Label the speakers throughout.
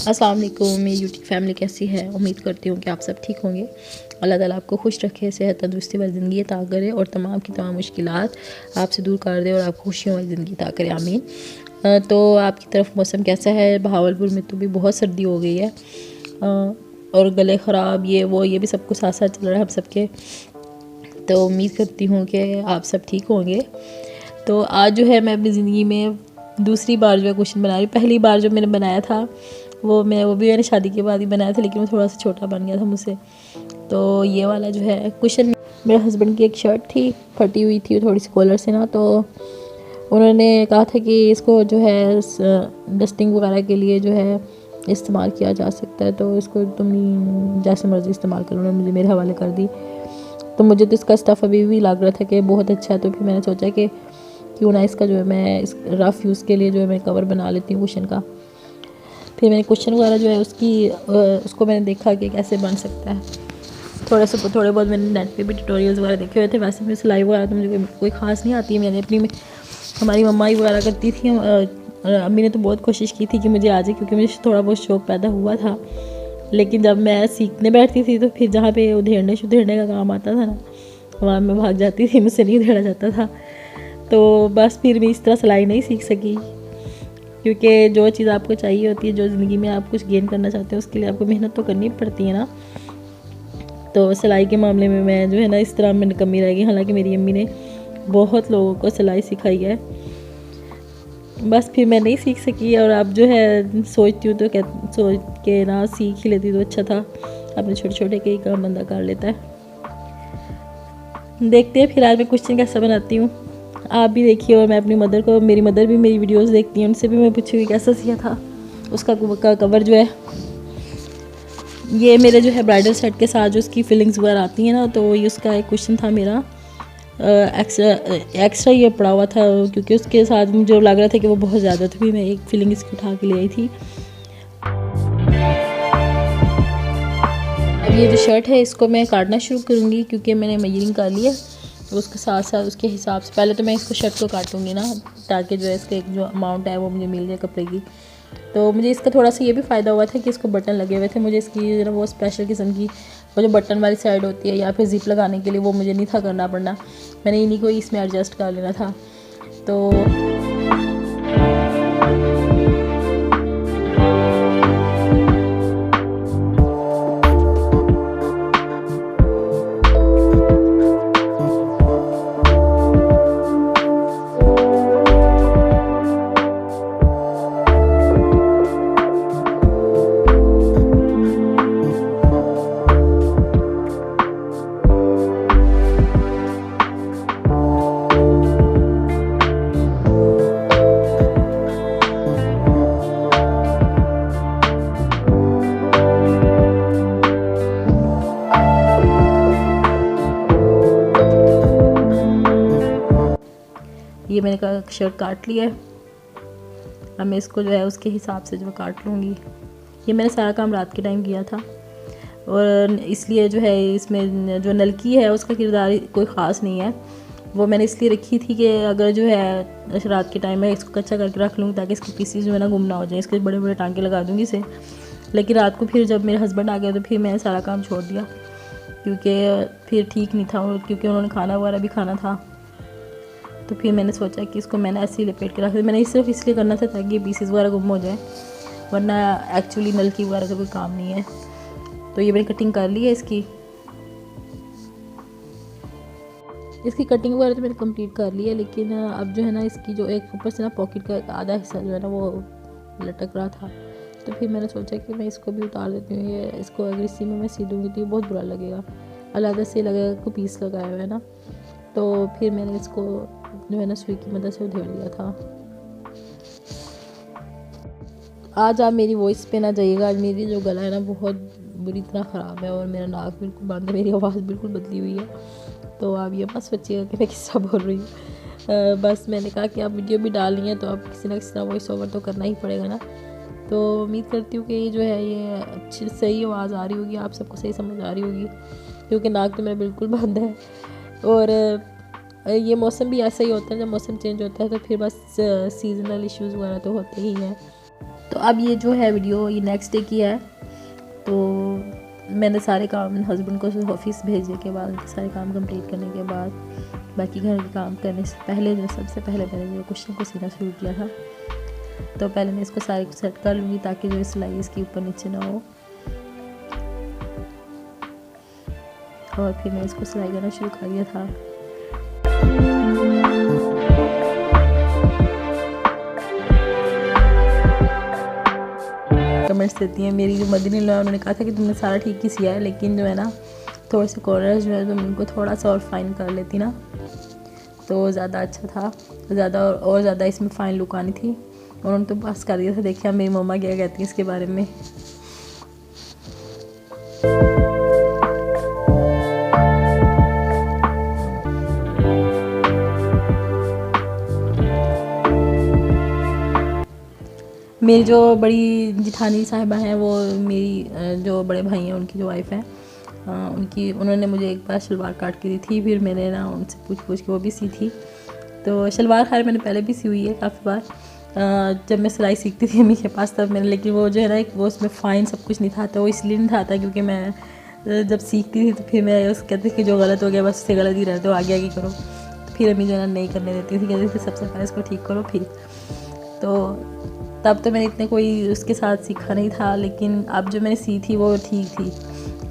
Speaker 1: अस्सलाम वालेकुम, मेरी यूट्यूब फैमिली कैसी है। उम्मीद करती हूँ कि आप सब ठीक होंगे। अल्लाह ताला आपको खुश रखे, सेहत तंदुरुस्ती वाली ज़िंदगी अता करे और तमाम की तमाम मुश्किलात आपसे दूर कर दे और आपको खुशियों वाली ज़िंदगी अता करे, आमीन। तो आपकी तरफ मौसम कैसा है? बहावलपुर में तो भी बहुत सर्दी हो गई है और गले ख़राब ये भी सब कुछ साथ साथ चल रहा है हम सबके। तो उम्मीद करती हूँ कि आप सब ठीक होंगे। तो आज जो है मैं अपनी ज़िंदगी में दूसरी बार जो है क्वेश्चन बना रही हूँ। पहली बार जो मैंने बनाया था वो भी मैंने शादी के बाद ही बनाया था, लेकिन वो थोड़ा सा छोटा बन गया था मुझसे। तो ये वाला जो है क्वेश्चन, मेरे हस्बैंड की एक शर्ट थी, फटी हुई थी थोड़ी सी कॉलर से ना, तो उन्होंने कहा था कि इसको जो है डस्टिंग वगैरह के लिए जो है इस्तेमाल किया जा सकता है, तो इसको तुम जैसे मर्ज़ी इस्तेमाल करो। उन्होंने मुझे मेरे हवाले कर दी। तो मुझे तो इसका स्टफ़ अभी भी लग रहा था कि बहुत अच्छा है, तो फिर मैंने सोचा कि क्यों ना इसका जो है मैं इस रफ़ यूज़ के लिए जो है मैं कवर बना लेती हूँ क्वेश्चन का। फिर मैंने क्वेश्चन वगैरह जो है उसको मैंने देखा कि कैसे बन सकता है। थोड़े बहुत मैंने नेट पे भी ट्यूटोरियल्स वगैरह देखे हुए थे। वैसे भी सिलाई वगैरह तो मुझे कोई ख़ास नहीं आती है। मैंने हमारी मम्मा ही वगैरह करती थी। अम्मी ने तो बहुत कोशिश की थी कि मुझे आ जाए, क्योंकि मुझे थोड़ा बहुत शौक़ पैदा हुआ था। लेकिन जब मैं सीखने बैठती थी तो फिर जहाँ पे उधेड़ने का काम आता था ना, वहाँ मैं भाग जाती थी, मुझसे नहीं उधेड़ा जाता था। तो बस फिर मैं इस तरह सिलाई नहीं सीख सकी, क्योंकि जो चीज़ आपको चाहिए होती है, जो ज़िंदगी में आप कुछ गेन करना चाहते हैं, उसके लिए आपको मेहनत तो करनी पड़ती है ना। तो सिलाई के मामले में मैं जो है ना इस तरह में कमी रह गई। हालांकि मेरी अम्मी ने बहुत लोगों को सिलाई सिखाई है, बस फिर मैं नहीं सीख सकी। और अब जो है सोचती हूँ तो सोच के ना सीख ही लेती तो अच्छा था। अपने छोटे छोटे कई काम बंदा कर लेता है। देखते हैं फिर आज मैं क्वेश्चन कैसा बनाती हूँ, आप भी देखिए। और मैं अपनी मेरी मदर भी मेरी वीडियोस देखती हैं, उनसे भी मैं पूछूँगी कैसा सिया था। उसका कवर जो है ये मेरे जो है ब्राइडल सेट के साथ जो उसकी फिलिंग्स वगैरह आती हैं ना, तो ये उसका एक क्वेश्चन था मेरा। एक्स्ट्रा ये पड़ा हुआ था, क्योंकि उसके साथ मुझे लग रहा था कि वो बहुत ज़्यादा था। फिर मैं एक फिलिंग इसकी उठा के ले आई थी। अब ये जो शर्ट है इसको मैं काटना शुरू करूँगी, क्योंकि मैंने मेजरिंग कर लिया। तो उसके साथ साथ उसके हिसाब से पहले तो मैं इसको शर्ट को काटूँगी ना, ताकि जो है इसका जो अमाउंट है वो मुझे मिल जाए कपड़े की। तो मुझे इसका थोड़ा सा ये भी फ़ायदा हुआ था कि इसको बटन लगे हुए थे। मुझे इसकी वो स्पेशल किस्म की वो जो बटन वाली साइड होती है या फिर ज़िप लगाने के लिए, वो मुझे नहीं था करना पड़ना। मैंने इन्हीं को इसमें एडजस्ट कर लेना था। तो ये मैंने शर्ट काट लिया है। अब मैं इसको जो है उसके हिसाब से जो काट लूँगी। ये मैंने सारा काम रात के टाइम किया था, और इसलिए जो है इसमें जो नलकी है उसका किरदार कोई ख़ास नहीं है। वो मैंने इसलिए रखी थी कि अगर जो है रात के टाइम में इसको कच्चा करके रख लूँगी, ताकि इसके पीसीज जो है ना गुम ना हो जाए। इसके बड़े बड़े टांके लगा दूँगी इसे। लेकिन रात को फिर जब मेरे हस्बैंड आ गए तो फिर मैंने सारा काम छोड़ दिया, क्योंकि फिर ठीक नहीं था, क्योंकि उन्होंने खाना वगैरह भी खाना था। तो फिर मैंने सोचा कि इसको मैंने ऐसे ही लपेट के रख दिया। मैंने सिर्फ इसलिए करना था ताकि ये पीसेस वगैरह गुम हो जाए, वरना एक्चुअली नलकी वगैरह का कोई काम नहीं है। तो ये मैंने कटिंग कर ली है इसकी कटिंग वगैरह तो मैंने कंप्लीट कर ली है। लेकिन अब जो है ना इसकी जो एक ऊपर से ना पॉकेट का आधा हिस्सा जो है ना वो लटक रहा था, तो फिर मैंने सोचा कि मैं इसको भी उतार देती हूँ। ये इसको अगर इसी में मैं सी दूँगी तो ये बहुत बुरा लगेगा, अलग से लगेगा को पीस लगाया हुआ है ना। तो फिर मैंने इसको जो है ना सुई की मदद से उधेड़ दिया था। आज आप मेरी वॉइस पे ना जाइएगा। आज मेरी जो गला है ना बहुत बुरी तरह ख़राब है, और मेरा नाक बिल्कुल बंद है, मेरी आवाज़ बिल्कुल बदली हुई है। तो आप ये मत सोचिएगा कि मैं किस्सा बोल रही हूँ। बस मैंने कहा कि आप वीडियो भी डालनी है तो आप किसी ना किसी तरह वॉइस ओवर तो करना ही पड़ेगा ना। तो उम्मीद करती हूँ कि ये जो है ये अच्छी सही आवाज़ आ रही होगी, आप सबको सही समझ आ रही होगी, क्योंकि नाक तो मेरा बिल्कुल बंद है। और ये मौसम भी ऐसा ही होता है, जब मौसम चेंज होता है तो फिर बस सीजनल इश्यूज़ वगैरह तो होते ही हैं। तो अब ये जो है वीडियो ये नेक्स्ट डे की है। तो मैंने सारे काम हस्बैंड को ऑफिस भेजने के बाद, उनके सारे काम कंप्लीट करने के बाद, बाकी घर के काम करने से पहले जो सबसे पहले मैंने जो कुशन को सीना शुरू किया था। तो पहले मैं इसको सारे को सेट कर लूँगी ताकि जो सिलाई इसके ऊपर नीचे ना हो, और फिर मैं इसको सिलाई करना शुरू कर दिया था। कमेंट्स देती हैं मेरी जो मदनी लो, उन्होंने कहा था कि तुमने सारा ठीक ही सिया है, लेकिन जो है ना थोड़े से कॉर्नर्स जो है तुम उनको थोड़ा सा और फाइन कर लेती ना तो ज़्यादा अच्छा था, ज़्यादा और ज़्यादा इसमें फ़ाइन लुक आनी थी। उन्होंने तो पास कर दिया था। देखिए मेरी मम्मा क्या कहती है इसके बारे में। मेरी जो बड़ी जिठानी साहिबा हैं, वो मेरी जो बड़े भाई हैं उनकी जो वाइफ है, उन्होंने मुझे एक बार शलवार काट के दी थी। फिर मैंने ना उनसे पूछ के वो भी सी थी। तो शलवार खैर मैंने पहले भी सी हुई है काफ़ी बार, जब मैं सिलाई सीखती थी अम्मी के पास तब मैंने, लेकिन वो जो है ना वो उसमें फ़ाइन सब कुछ नहीं था। तो वो इसलिए नहीं था क्योंकि मैं जब सीखती थी तो फिर मैं उस कहती थी कि जो गलत हो गया बस उससे गलत ही रहते हो, आगे आगे करो। तो फिर अम्मी जो है ना नहीं करने देती थी, कहती थी सबसे पहले इसको ठीक करो फिर। तो तब तो मैंने इतने कोई उसके साथ सीखा नहीं था, लेकिन अब जो मैंने सी थी वो ठीक थी,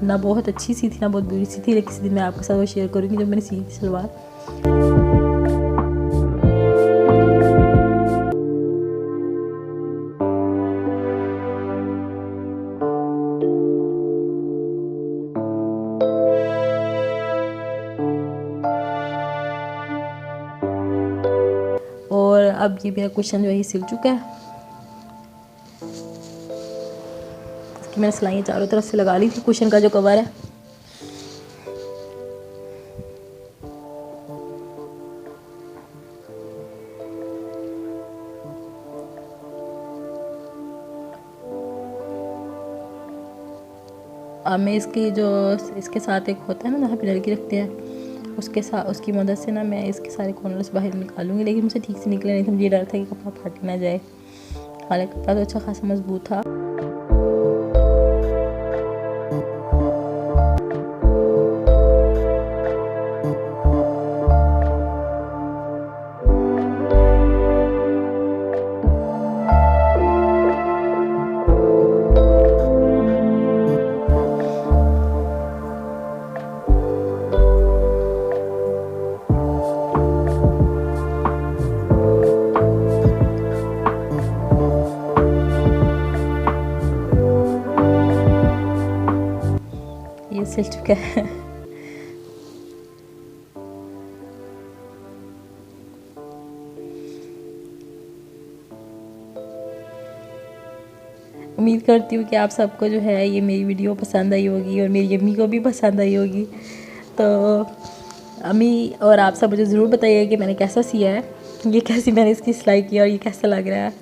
Speaker 1: ना बहुत अच्छी सी थी ना बहुत बुरी सी थी। लेकिन किसी दिन मैं आपके साथ वो शेयर करूँगी जब मैंने सी थी सलवार। और अब ये मेरा कुशन जो है सिल चुका है। इसकी मैंने सिलाइयाँ चारों तरफ से लगा ली थी कुशन का जो कवर है। अब मैं इसके साथ एक होता है ना जहाँ पे लड़की रखते हैं, उसकी मदद से ना मैं इसके सारे कॉर्नर्स बाहर निकालूंगी। लेकिन मुझे ठीक से निकले नहीं थे, मुझे डर था कि कपड़ा फट ना जाए। हालांकि कपड़ा तो अच्छा खासा मजबूत था। ये सिल चुका है। उम्मीद करती हूँ कि आप सबको जो है ये मेरी वीडियो पसंद आई होगी और मेरी अम्मी को भी पसंद आई होगी। तो अम्मी और आप सब मुझे ज़रूर बताइए कि मैंने कैसा सिया है, ये कैसी मैंने इसकी सिलाई की और ये कैसा लग रहा है।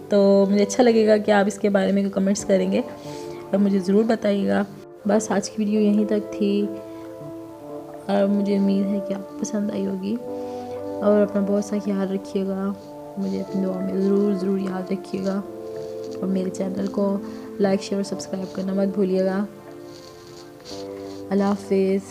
Speaker 1: तो मुझे अच्छा लगेगा कि आप इसके बारे में कमेंट्स करेंगे और मुझे ज़रूर बताइएगा। बस आज की वीडियो यहीं तक थी और मुझे उम्मीद है कि आपको पसंद आई होगी। और अपना बहुत सा ख्याल रखिएगा, मुझे अपनी दुआ में ज़रूर याद रखिएगा। और मेरे चैनल को लाइक शेयर और सब्सक्राइब करना मत भूलिएगा। अल्लाह हाफिज़।